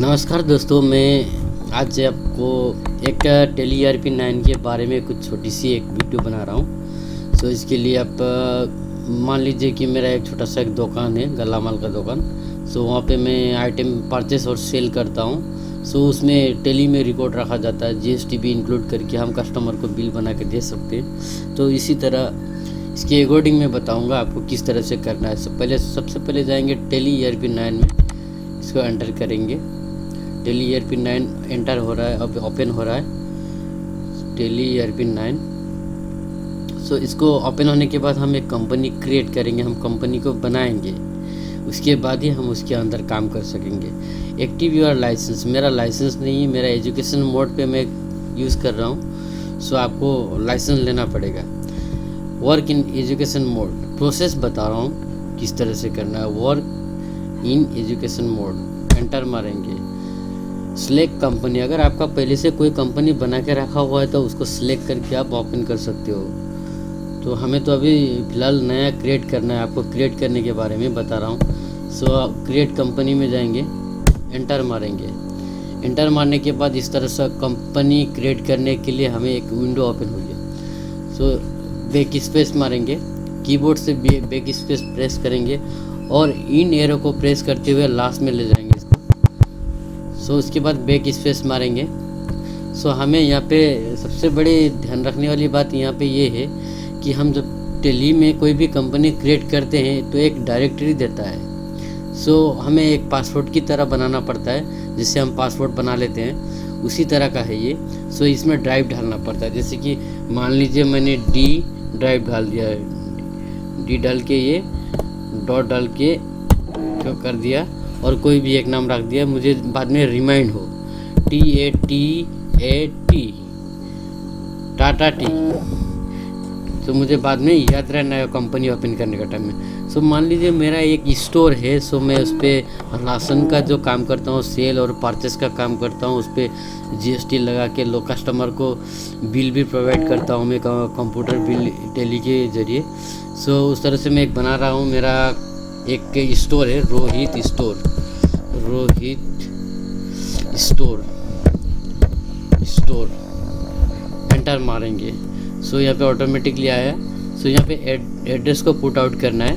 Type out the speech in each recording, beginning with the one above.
नमस्कार दोस्तों, मैं आज आपको एक टेली ERP 9 के बारे में कुछ छोटी सी एक वीडियो बना रहा हूँ। इसके लिए आप मान लीजिए कि मेरा एक छोटा सा एक दुकान है, गला माल का दुकान। वहाँ पे मैं आइटम परचेस और सेल करता हूँ। उसमें टेली में रिकॉर्ड रखा जाता है, GST भी इंक्लूड करके हम कस्टमर को बिल बना के दे सकते हैं। इसी तरह इसके अकॉर्डिंग मैं बताऊँगा आपको किस तरह से करना है। सबसे पहले जाएंगे टेली ERP 9 में, इसको एंटर करेंगे। टेली ERP 9 एंटर हो रहा है, अब ओपन हो रहा है टेली ERP 9। इसको ओपन होने के बाद हम एक कंपनी क्रिएट करेंगे, हम कंपनी को बनाएंगे, उसके बाद ही हम उसके अंदर काम कर सकेंगे। एक्टिव योर लाइसेंस, मेरा लाइसेंस नहीं है, मेरा एजुकेशन मोड पे मैं यूज़ कर रहा हूँ। आपको लाइसेंस लेना पड़ेगा। Work in education mode, process बता रहा हूँ किस तरह से करना है। Work in education mode, enter मारेंगे। सिलेक्ट कंपनी, अगर आपका पहले से कोई कंपनी बना के रखा हुआ है तो उसको सिलेक्ट करके आप ओपन कर सकते हो। हमें तो अभी फ़िलहाल नया क्रिएट करना है, आपको क्रिएट करने के बारे में बता रहा हूँ। क्रिएट कंपनी में जाएंगे, एंटर मारेंगे। एंटर मारने के बाद इस तरह से कंपनी क्रिएट करने के लिए हमें एक विंडो ओपन हो गया। बैक स्पेस मारेंगे, कीबोर्ड से बैक स्पेस प्रेस करेंगे और इन एरो को प्रेस करते हुए लास्ट में ले जाएंगे इसको। उसके बाद बैक स्पेस मारेंगे। हमें यहाँ पे सबसे बड़ी ध्यान रखने वाली बात यहाँ पे ये है कि हम जब टेली में कोई भी कंपनी क्रिएट करते हैं तो एक डायरेक्टरी देता है। हमें एक पासवर्ड की तरह बनाना पड़ता है, जिससे हम पासवर्ड बना लेते हैं, उसी तरह का है ये। इसमें ड्राइव डालना पड़ता है। जैसे कि मान लीजिए मैंने D ड्राइव डाल दिया है, D डाल के ये डॉट डाल के क्या कर दिया और कोई भी एक नाम रख दिया, मुझे बाद में रिमाइंड हो TATAT टाटा टी। मुझे बाद में याद रहना है कंपनी ओपन करने का टाइम में। मान लीजिए मेरा एक स्टोर है, मैं उस पर राशन का जो काम करता हूँ, सेल और परचेस का काम करता हूँ, उस पर GST लगा के कस्टमर को बिल भी प्रोवाइड करता हूँ मैं कंप्यूटर बिल टेली के ज़रिए। उस तरह से मैं एक बना रहा हूँ। मेरा एक स्टोर है, रोहित स्टोर। एंटर मारेंगे। यहाँ पे ऑटोमेटिकली आया। यहाँ पे एड्रेस को पुट आउट करना है।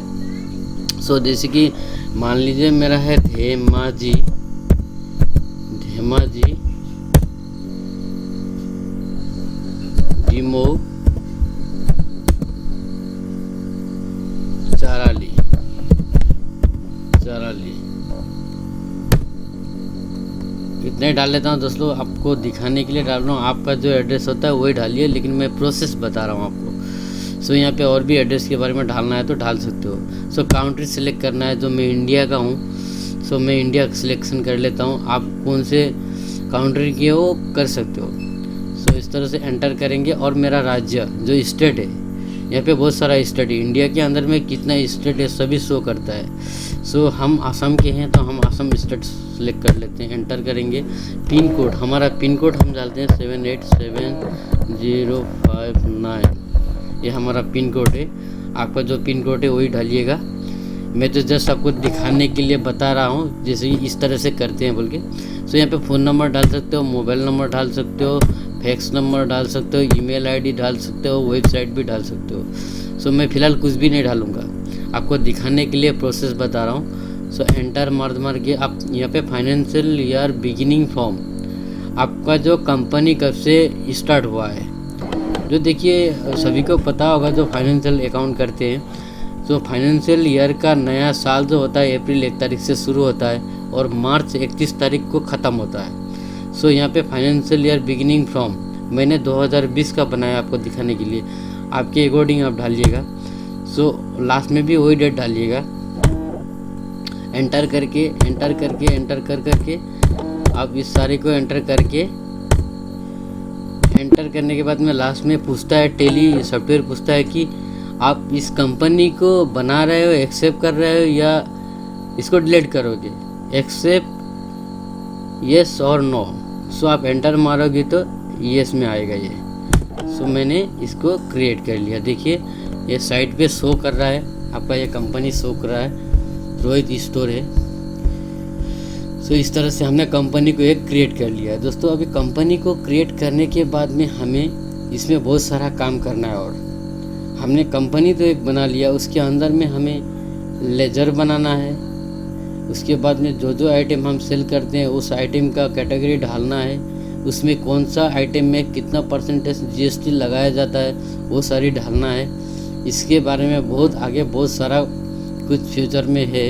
जैसे कि मान लीजिए मेरा है धेमाजी डिमो चाराली। इतने डाल लेता हूँ दोस्तों, आपको दिखाने के लिए डाल रहा हूँ। आपका जो एड्रेस होता है वही डालिए, लेकिन मैं प्रोसेस बता रहा हूँ आपको। यहाँ पे और भी एड्रेस के बारे में डालना है तो डाल सकते हो। काउंट्री सिलेक्ट करना है, जो मैं इंडिया का हूँ, मैं इंडिया सिलेक्शन कर लेता हूँ। आप कौन से काउंट्री के हो कर सकते हो। इस तरह से एंटर करेंगे। और मेरा राज्य जो स्टेट है, यहाँ पे बहुत सारा स्टेट है, इंडिया के अंदर में कितना स्टेट है सभी शो करता है। हम असम के हैं तो हम असम स्टेट सेलेक्ट कर लेते हैं, एंटर करेंगे। पिन कोड, हमारा पिन कोड हम डालते हैं 787059, ये हमारा पिन कोड है। आपका जो पिन कोड है वही डालिएगा। मैं तो जस्ट आपको दिखाने के लिए बता रहा हूँ, जैसे इस तरह से करते हैं बोल के। यहाँ पे फ़ोन नंबर डाल सकते हो, मोबाइल नंबर डाल सकते हो, फैक्स नंबर डाल सकते हो, ईमेल आईडी डाल सकते हो, वेबसाइट भी डाल सकते हो। मैं फ़िलहाल कुछ भी नहीं डालूँगा, आपको दिखाने के लिए प्रोसेस बता रहा हूँ। एंटर मार के आप यहाँ पे फाइनेंशियल ईयर बिगिनिंग फ्रॉम, आपका जो कंपनी कब से स्टार्ट हुआ है। जो देखिए सभी को पता होगा जो फाइनेंशियल अकाउंट करते हैं, फाइनेंशियल ईयर का नया साल जो होता है अप्रैल 1 तारीख से शुरू होता है और मार्च 31 तारीख को ख़त्म होता है। यहाँ पे फाइनेंशियल ईयर बिगिनिंग फ्रॉम मैंने 2020 का बनाया आपको दिखाने के लिए। आपके अकॉर्डिंग आप डालिएगा। लास्ट में भी वही डेट डालिएगा। एंटर करके आप इस सारे को एंटर करने के बाद में लास्ट में पूछता है, टेली सॉफ्टवेयर पूछता है कि आप इस कंपनी को बना रहे हो, एक्सेप्ट कर रहे हो या इसको डिलीट करोगे, एक्सेप्ट येस और नो। आप एंटर मारोगे तो येस में आएगा ये। मैंने इसको क्रिएट कर लिया। देखिए ये साइट पे शो कर रहा है, आपका ये कंपनी शो कर रहा है, रोहित स्टोर है। सो इस तरह से हमने कंपनी को एक क्रिएट कर लिया है दोस्तों। अभी कंपनी को क्रिएट करने के बाद में हमें इसमें बहुत सारा काम करना है। और हमने कंपनी तो एक बना लिया, उसके अंदर में हमें लेजर बनाना है। उसके बाद में जो जो आइटम हम सेल करते हैं उस आइटम का कैटेगरी डालना है, उसमें कौन सा आइटम में कितना परसेंटेज जीएसटी लगाया जाता है वो सारी डालना है। इसके बारे में बहुत आगे बहुत सारा कुछ फ्यूचर में है।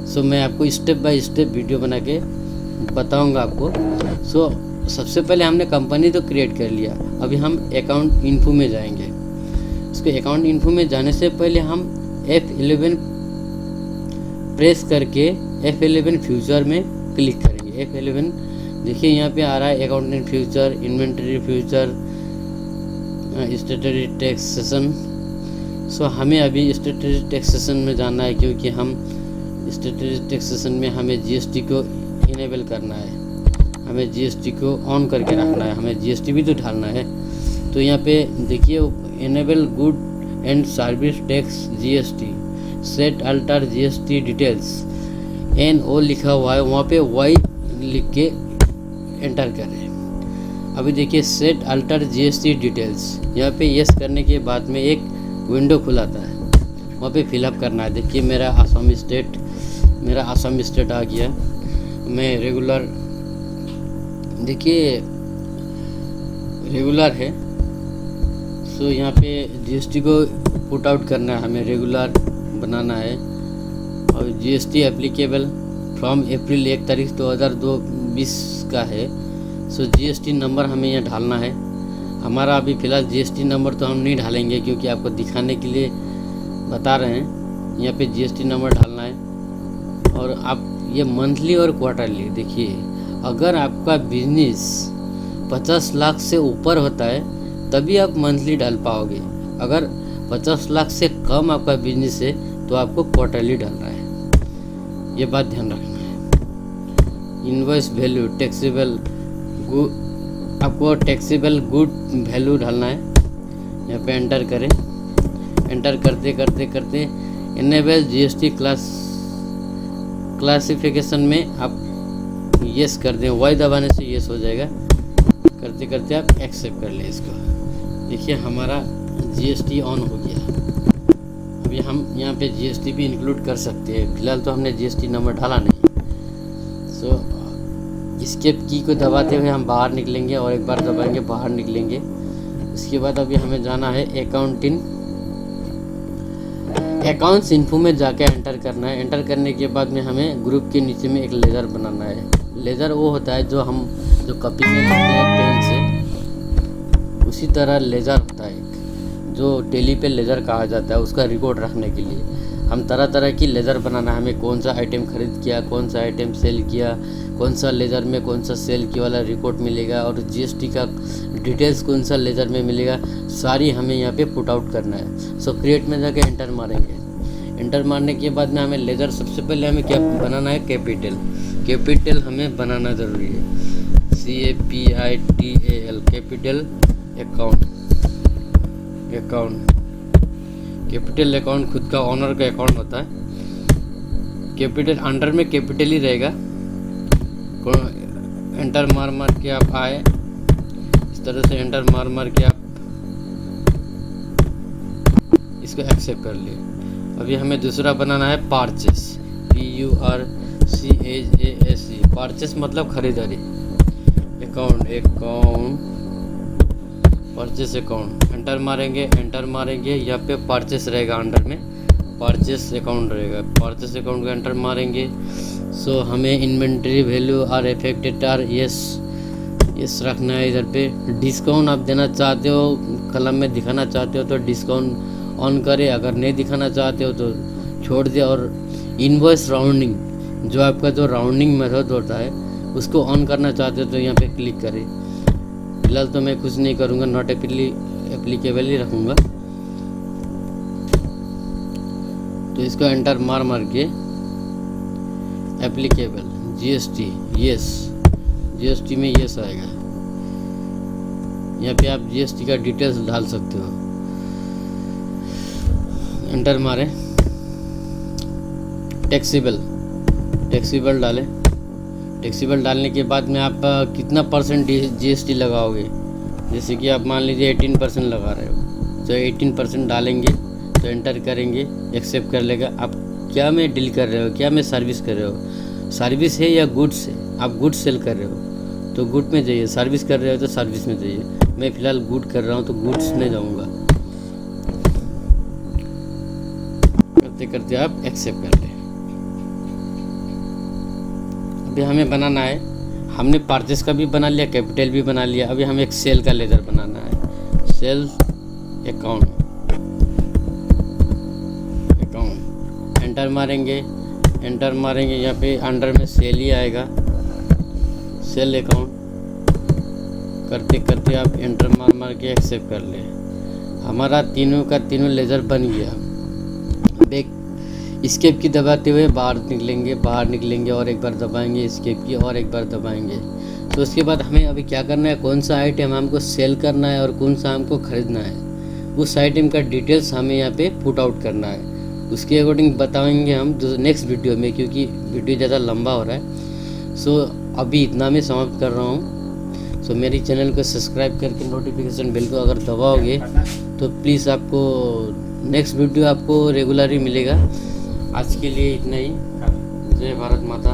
सो मैं आपको स्टेप बाय स्टेप वीडियो बना के बताऊंगा आपको। सो सबसे पहले हमने कंपनी तो क्रिएट कर लिया, अभी हम अकाउंट इन्फो में जाएंगे। इसको अकाउंट इन्फो में जाने से पहले हम F11 प्रेस करके F11 फ्यूचर में क्लिक करेंगे। F11 देखिए यहाँ पे आ रहा है account in future, inventory future, statutory taxation. So हमें अभी स्टैट्यूटरी टैक्सेशन में जाना है, क्योंकि हम स्टैट्यूटरी टैक्सेशन में हमें जीएसटी को इनेबल करना है, हमें जीएसटी को ऑन करके रखना है, हमें जीएसटी भी तो ढालना है। तो यहाँ पे देखिए enable good and service tax GST, set alter GST details NO लिखा हुआ है, वहाँ पे वाई लिख के एंटर करें। अभी देखिए सेट अल्टर जीएसटी डिटेल्स, यहाँ पे यस करने के बाद में एक विंडो खुलाता है, वहाँ पे फिलअप करना है। देखिए मेरा आसाम स्टेट आ गया। मैं रेगुलर, देखिए रेगुलर है। सो यहाँ पे जीएसटी को पुट आउट करना है, हमें रेगुलर बनाना है। और जीएसटी एप्लीकेबल फ्रॉम अप्रैल 1 तारीख 2020 का है। सो जीएसटी नंबर हमें यहाँ ढालना है। हमारा अभी फ़िलहाल जीएसटी नंबर तो हम नहीं ढालेंगे, क्योंकि आपको दिखाने के लिए बता रहे हैं। यहाँ पे जीएसटी नंबर ढालना है। और आप ये मंथली और क्वार्टरली देखिए, अगर आपका बिजनेस 50 लाख से ऊपर होता है तभी आप मंथली डाल पाओगे। अगर 50 लाख से कम आपका बिजनेस है तो आपको क्वार्टरली डालना है, ये बात ध्यान रखना है। इनवॉइस वैल्यू टैक्सेबल आपको टैक्सेबल गुड वैल्यू डालना है। यहाँ पे एंटर करें। एंटर करते करते करते इनेबल जीएसटी क्लासिफिकेशन में आप यस कर दें, वाई दबाने से यस हो जाएगा। करते करते आप एक्सेप्ट कर लें इसको। देखिए हमारा जीएसटी ऑन हो गया। अभी हम यहाँ पे जीएसटी भी इंक्लूड कर सकते हैं, फिलहाल तो हमने जीएसटी नंबर डाला नहीं। सो एस्केप की को दबाते हुए हम बाहर निकलेंगे और एक बार दबाएंगे बाहर निकलेंगे। उसके बाद अभी हमें जाना है अकाउंट्स इन्फो में जाके एंटर करना है। एंटर करने के बाद में हमें ग्रुप के नीचे में एक लेज़र बनाना है। लेज़र वो होता है जो कॉपी में लिखते हैं पेन से, उसी तरह लेज़र होता है जो टेली पे लेज़र कहा जाता है, उसका रिकॉर्ड रखने के लिए हम तरह तरह की लेज़र बनाना है। हमें कौन सा आइटम खरीद किया, कौन सा आइटम सेल किया, कौन सा लेज़र में कौन सा सेल किया वाला रिकॉर्ड मिलेगा, और जीएसटी का डिटेल्स कौन सा लेज़र में मिलेगा, सारी हमें यहाँ पे पुट आउट करना है। सो क्रिएट में जाके एंटर मारेंगे। एंटर मारने के बाद में हमें लेज़र, सबसे पहले हमें क्या बनाना है, कैपिटल हमें बनाना ज़रूरी है। CAPITAL capital account. Capital account खुद का ऑनर का अकाउंट होता है। कैपिटल अंडर में कैपिटल ही रहेगा। एंटर मार के आप आए, इस तरह से एंटर मार के आप इसको एक्सेप्ट कर लिए। अभी हमें दूसरा बनाना है परचेस, PURCHASE। परचेस मतलब खरीदारी। Account purchase account. एंटर मारेंगे यहाँ पे परचेस रहेगा, अंडर में परचेस अकाउंट रहेगा। परचेस अकाउंट को एंटर मारेंगे। सो हमें inventory value are affected are yes रखना है। इधर पे डिस्काउंट आप देना चाहते हो, कलम में दिखाना चाहते हो तो डिस्काउंट ऑन करें, अगर नहीं दिखाना चाहते हो तो छोड़ दे। और इनवॉइस राउंडिंग, जो आपका जो राउंडिंग मेथड होता है उसको ऑन करना चाहते हो तो यहाँ पे क्लिक करें। फिलहाल तो मैं कुछ नहीं करूँगा, नॉट एप्लीकेबल ही रखूँगा। तो इसको एंटर मार के एप्लीकेबल जीएसटी यस, जीएसटी में यस आएगा। यहाँ पे आप जीएसटी का डिटेल्स डाल सकते हो। एंटर मारें। टैक्सेबल डालें। टैक्सेबल डालने के बाद में आप कितना परसेंट GST लगाओगे। जैसे कि आप मान लीजिए 18% लगा रहे हो, तो 18% डालेंगे, तो एंटर करेंगे, एक्सेप्ट कर लेगा। आप क्या में डील कर रहे हो, क्या में सर्विस कर रहे हो, सर्विस है या गुड्स है। आप गुड्स सेल कर रहे हो तो गुड में जाइए, सर्विस कर रहे हो तो सर्विस में जाइए। मैं फ़िलहाल गुड कर रहा हूँ तो गुड्स में जाऊँगा। करते करते आप एक्सेप्ट कर लें। अभी हमें बनाना है, हमने परचेस का भी बना लिया, कैपिटल भी बना लिया। अभी हमें एक सेल का लेजर बनाना है। सेल अकाउंट, एंटर मारेंगे, यहाँ पे अंडर में सेल ही आएगा, सेल अकाउंट। करते करते आप एंटर मार के एक्सेप्ट कर ले। हमारा तीनों का तीनों लेजर बन गया। अब एक एस्केप की दबाते हुए बाहर निकलेंगे और एक बार दबाएंगे एस्केप की, और एक बार दबाएंगे। तो उसके बाद हमें अभी क्या करना है, कौन सा आइटम हमको सेल करना है और कौन सा हमको ख़रीदना है, उस आइटम का डिटेल्स हमें यहाँ पे पुट आउट करना है। उसके अकॉर्डिंग बताएंगे हम नेक्स्ट वीडियो में, क्योंकि वीडियो ज़्यादा लंबा हो रहा है। सो अभी इतना मैं समाप्त कर रहा हूँ। सो मेरी चैनल को सब्सक्राइब करके नोटिफिकेशन बेल को अगर दबाओगे तो प्लीज़ आपको नेक्स्ट वीडियो आपको रेगुलर ही मिलेगा। आज के लिए इतना ही। जय भारत माता।